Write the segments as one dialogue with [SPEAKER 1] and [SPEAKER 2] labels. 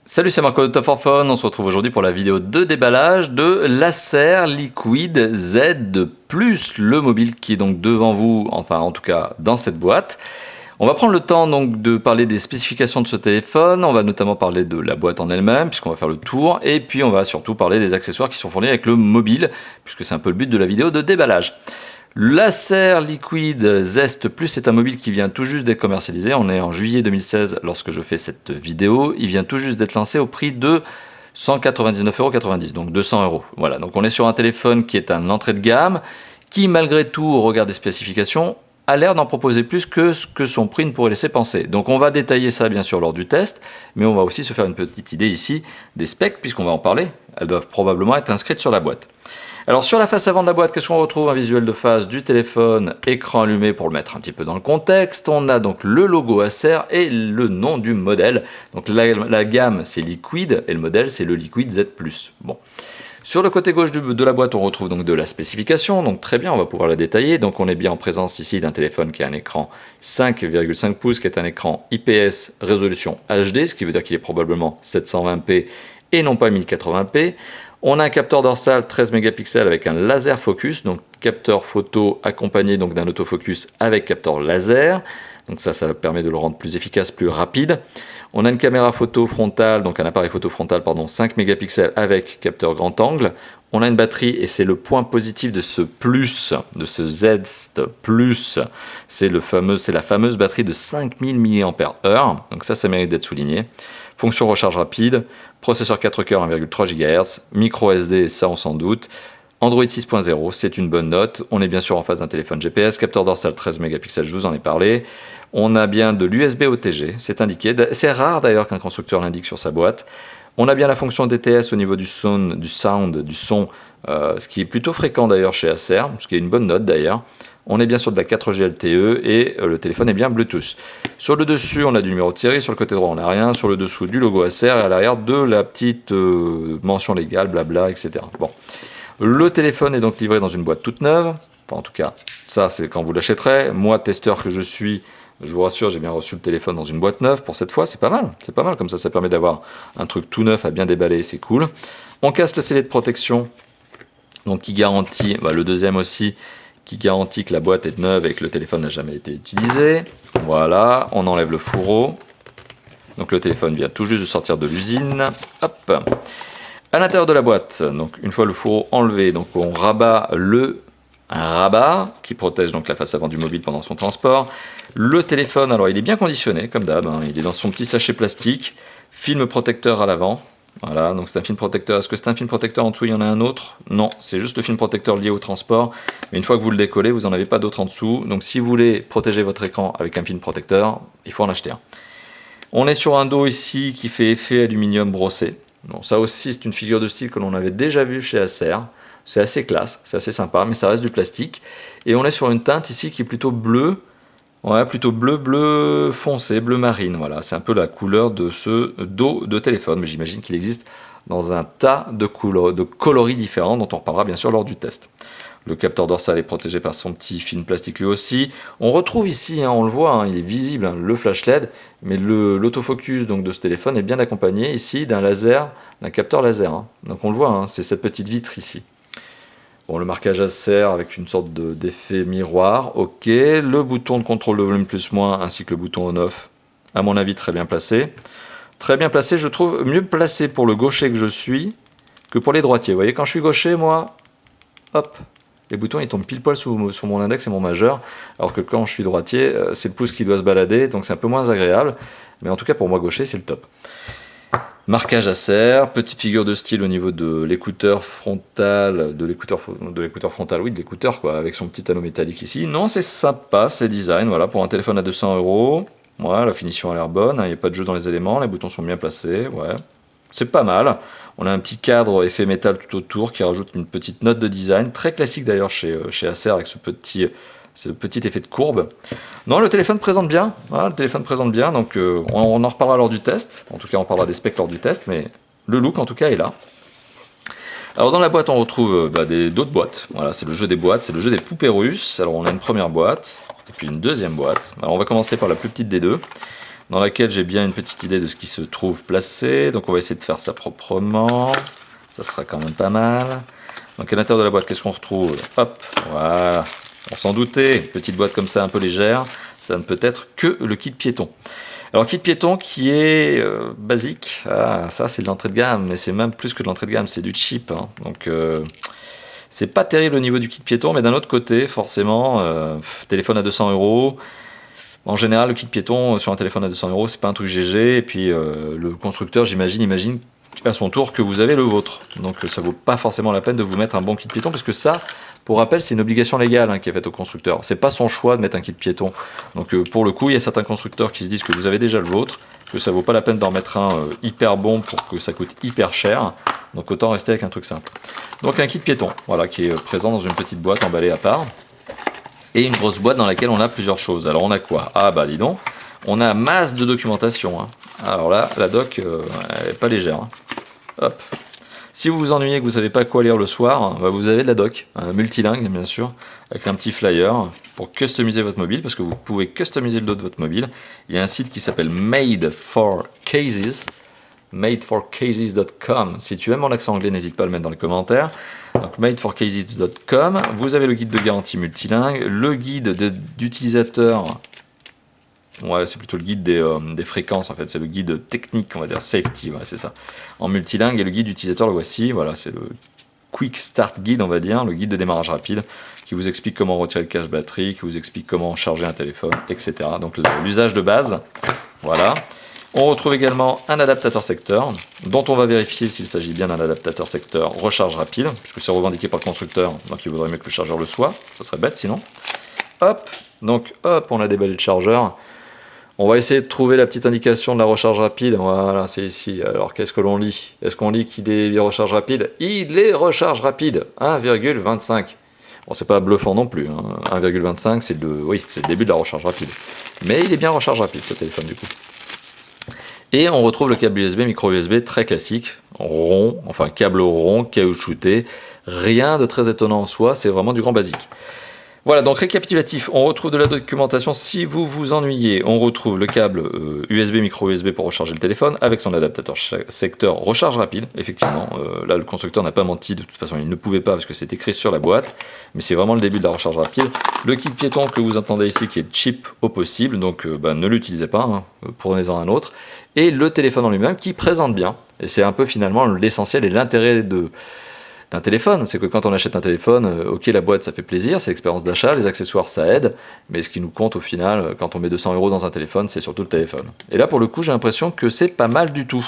[SPEAKER 1] Salut, c'est Marco de Top for Phone. On se retrouve aujourd'hui pour la vidéo de déballage de l'Acer Liquid Z Plus, le mobile qui est donc devant vous, enfin en tout cas dans cette boîte. On va prendre le temps donc de parler des spécifications de ce téléphone, on va notamment parler de la boîte en elle-même puisqu'on va faire le tour, et puis on va surtout parler des accessoires qui sont fournis avec le mobile, puisque c'est un peu le but de la vidéo de déballage. L'Acer Liquid Zest Plus est un mobile qui vient tout juste d'être commercialisé. On est en juillet 2016 lorsque je fais cette vidéo. Il vient tout juste d'être lancé au prix de 199,90 €, donc 200 €. Voilà, donc on est sur un téléphone qui est un entrée de gamme, qui malgré tout, au regard des spécifications, a l'air d'en proposer plus que ce que son prix ne pourrait laisser penser. Donc on va détailler ça bien sûr lors du test, mais on va aussi se faire une petite idée ici des specs, puisqu'on va en parler. Elles doivent probablement être inscrites sur la boîte. Alors sur la face avant de la boîte, qu'est-ce qu'on retrouve? Un visuel de face du téléphone, écran allumé pour le mettre un petit peu dans le contexte. On a donc le logo Acer et le nom du modèle. Donc la gamme c'est Liquid et le modèle c'est le Liquid Z Plus. Bon. Sur le côté gauche de la boîte, on retrouve donc de la spécification, donc très bien, on va pouvoir la détailler. Donc on est bien en présence ici d'un téléphone qui a un écran 5,5 pouces, qui est un écran IPS résolution HD, ce qui veut dire qu'il est probablement 720p et non pas 1080p. On a un capteur dorsal 13 mégapixels avec un laser focus, donc capteur photo accompagné donc d'un autofocus avec capteur laser. Donc ça permet de le rendre plus efficace, plus rapide. On a une caméra photo frontale, donc un appareil photo frontal, 5 mégapixels avec capteur grand angle. On a une batterie, et c'est le point positif de ce plus, de ce Zest Plus, c'est la fameuse batterie de 5000 mAh, donc ça mérite d'être souligné. Fonction recharge rapide, processeur 4 cœurs 1,3 GHz, micro SD, ça on s'en doute. Android 6.0, c'est une bonne note. On est bien sûr en face d'un téléphone GPS, capteur dorsal 13 mégapixels, je vous en ai parlé. On a bien de l'USB OTG, c'est indiqué. C'est rare d'ailleurs qu'un constructeur l'indique sur sa boîte. On a bien la fonction DTS au niveau du son, ce qui est plutôt fréquent d'ailleurs chez Acer, ce qui est une bonne note d'ailleurs. On est bien sur de la 4G LTE et le téléphone est bien Bluetooth. Sur le dessus, on a du numéro de série, sur le côté droit, on n'a rien. Sur le dessous, du logo Acer et à l'arrière de la petite mention légale, blabla, etc. Bon. Le téléphone est donc livré dans une boîte toute neuve. Enfin, en tout cas, ça c'est quand vous l'achèterez. Moi, testeur que je suis, je vous rassure, j'ai bien reçu le téléphone dans une boîte neuve pour cette fois. C'est pas mal, comme ça permet d'avoir un truc tout neuf à bien déballer, c'est cool. On casse le scellé de protection, donc qui garantit, le deuxième aussi, qui garantit que la boîte est neuve et que le téléphone n'a jamais été utilisé. Voilà, on enlève le fourreau. Donc le téléphone vient tout juste de sortir de l'usine. Hop. À l'intérieur de la boîte, donc une fois le fourreau enlevé, donc on rabat un rabat qui protège donc la face avant du mobile pendant son transport. Le téléphone, alors il est bien conditionné comme d'hab, il est dans son petit sachet plastique, film protecteur à l'avant. Voilà, donc c'est un film protecteur. Est-ce que c'est un film protecteur en dessous, il y en a un autre? Non, c'est juste le film protecteur lié au transport. Mais une fois que vous le décollez, vous n'en avez pas d'autre en dessous. Donc si vous voulez protéger votre écran avec un film protecteur, il faut en acheter un. On est sur un dos ici qui fait effet aluminium brossé. Bon, ça aussi, c'est une figure de style que l'on avait déjà vue chez Acer. C'est assez classe, c'est assez sympa, mais ça reste du plastique. Et on est sur une teinte ici qui est plutôt bleue. Ouais, plutôt bleu foncé, bleu marine, voilà, c'est un peu la couleur de ce dos de téléphone, mais j'imagine qu'il existe dans un tas de coloris différents, dont on reparlera bien sûr lors du test. Le capteur dorsal est protégé par son petit film plastique lui aussi. On retrouve ici, on le voit, il est visible, le flash LED, mais l'autofocus de ce téléphone est bien accompagné ici d'un laser, d'un capteur laser. Donc on le voit, c'est cette petite vitre ici. Bon, le marquage Acer avec une sorte d'effet miroir, ok. Le bouton de contrôle de volume plus-moins ainsi que le bouton on-off, à mon avis très bien placé. Très bien placé, je trouve mieux placé pour le gaucher que je suis que pour les droitiers. Vous voyez, quand je suis gaucher, moi, hop, les boutons ils tombent pile poil sur mon index et mon majeur, alors que quand je suis droitier, c'est le pouce qui doit se balader, donc c'est un peu moins agréable. Mais en tout cas, pour moi gaucher, c'est le top. Marquage Acer, petite figure de style au niveau de l'écouteur frontal, de l'écouteur frontal, oui, de l'écouteur quoi, avec son petit anneau métallique ici. Non, c'est sympa, c'est design, voilà, pour un téléphone à 200 €. Ouais, la finition a l'air bonne, il n'y a pas de jeu dans les éléments, les boutons sont bien placés, ouais, c'est pas mal. On a un petit cadre effet métal tout autour qui rajoute une petite note de design, très classique d'ailleurs chez Acer avec ce petit effet de courbe. Non, le téléphone présente bien, voilà, donc on en reparlera lors du test, en tout cas on parlera des specs lors du test, mais le look en tout cas est là. Alors dans la boîte on retrouve d'autres boîtes, voilà, c'est le jeu des boîtes, c'est le jeu des poupées russes. Alors on a une première boîte, et puis une deuxième boîte. Alors on va commencer par la plus petite des deux. dans laquelle j'ai bien une petite idée de ce qui se trouve placé. Donc on va essayer de faire ça proprement. Ça sera quand même pas mal. Donc à l'intérieur de la boîte, qu'est-ce qu'on retrouve? Hop, voilà. On s'en doutait, petite boîte comme ça un peu légère, ça ne peut être que le kit piéton. Alors kit piéton qui est basique, ah, ça c'est de l'entrée de gamme, mais c'est même plus que de l'entrée de gamme, c'est du cheap. Hein. Donc c'est pas terrible au niveau du kit piéton, mais d'un autre côté, forcément, téléphone à 200 €. En général, le kit piéton sur un téléphone à 200 €, c'est pas un truc GG. Et puis le constructeur, imagine à son tour que vous avez le vôtre. Donc ça vaut pas forcément la peine de vous mettre un bon kit piéton, parce que ça, pour rappel, c'est une obligation légale hein, qui est faite au constructeur. C'est pas son choix de mettre un kit piéton. Donc pour le coup, il y a certains constructeurs qui se disent que vous avez déjà le vôtre, que ça vaut pas la peine d'en mettre un hyper bon pour que ça coûte hyper cher. Donc autant rester avec un truc simple. Donc un kit piéton, voilà, qui est présent dans une petite boîte emballée à part. Et une grosse boîte dans laquelle on a plusieurs choses. Alors on a quoi? Ah bah dis donc, on a masse de documentation. Hein. Alors là, la doc, elle est pas légère. Hein. Hop. Si vous vous ennuyez et que vous savez pas quoi lire le soir, bah vous avez de la doc, multilingue bien sûr, avec un petit flyer pour customiser votre mobile, parce que vous pouvez customiser le dos de votre mobile. Il y a un site qui s'appelle Made for Cases, madeforcases.com. Si tu aimes mon accent anglais, n'hésite pas à le mettre dans les commentaires. Donc madeforcases.com, vous avez le guide de garantie multilingue, le guide d'utilisateur. Ouais, c'est plutôt le guide des fréquences en fait, c'est le guide technique, on va dire safety, ouais, c'est ça. En multilingue, et le guide d'utilisateur, le voici, voilà, c'est le Quick Start Guide, on va dire, le guide de démarrage rapide, qui vous explique comment retirer le cache batterie, qui vous explique comment charger un téléphone, etc. Donc l'usage de base, voilà. On retrouve également un adaptateur secteur, dont on va vérifier s'il s'agit bien d'un adaptateur secteur recharge rapide, puisque c'est revendiqué par le constructeur, donc il vaudrait mieux que le chargeur le soit, ça serait bête sinon. Hop, donc hop, on a déballé le chargeur. On va essayer de trouver la petite indication de la recharge rapide. Voilà, c'est ici. Alors, qu'est-ce que l'on lit? Est-ce qu'on lit qu'il est recharge rapide? Il est recharge rapide, 1,25. Bon, c'est pas bluffant non plus. Hein. 1,25, c'est le début de la recharge rapide. Mais il est bien recharge rapide, ce téléphone, du coup. Et on retrouve le câble USB, micro USB très classique, rond, enfin câble rond, caoutchouté. Rien de très étonnant en soi, c'est vraiment du grand basique. Voilà, donc récapitulatif, on retrouve de la documentation si vous vous ennuyez. On retrouve le câble USB, micro USB pour recharger le téléphone avec son adaptateur secteur recharge rapide. Effectivement, là le constructeur n'a pas menti, de toute façon il ne pouvait pas parce que c'est écrit sur la boîte. Mais c'est vraiment le début de la recharge rapide. Le kit piéton que vous entendez ici qui est cheap au possible, donc ne l'utilisez pas, hein, prenez-en un autre. Et le téléphone en lui-même qui présente bien. Et c'est un peu finalement l'essentiel et l'intérêt d'un téléphone, c'est que quand on achète un téléphone, ok la boîte ça fait plaisir, c'est l'expérience d'achat, les accessoires ça aide, mais ce qui nous compte au final, quand on met 200 € dans un téléphone, c'est surtout le téléphone. Et là pour le coup j'ai l'impression que c'est pas mal du tout.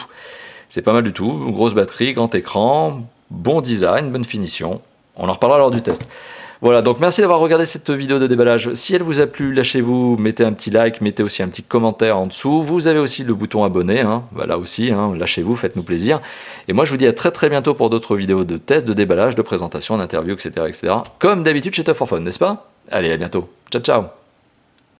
[SPEAKER 1] C'est pas mal du tout, grosse batterie, grand écran, bon design, bonne finition. On en reparlera lors du test. Voilà, donc merci d'avoir regardé cette vidéo de déballage. Si elle vous a plu, lâchez-vous, mettez un petit like, mettez aussi un petit commentaire en dessous. Vous avez aussi le bouton abonné, hein, voilà aussi, hein, lâchez-vous, faites-nous plaisir. Et moi je vous dis à très très bientôt pour d'autres vidéos de tests, de déballage, de présentation, d'interviews, etc., etc. Comme d'habitude chez Tough for Fun, n'est-ce pas? Allez, à bientôt. Ciao, ciao.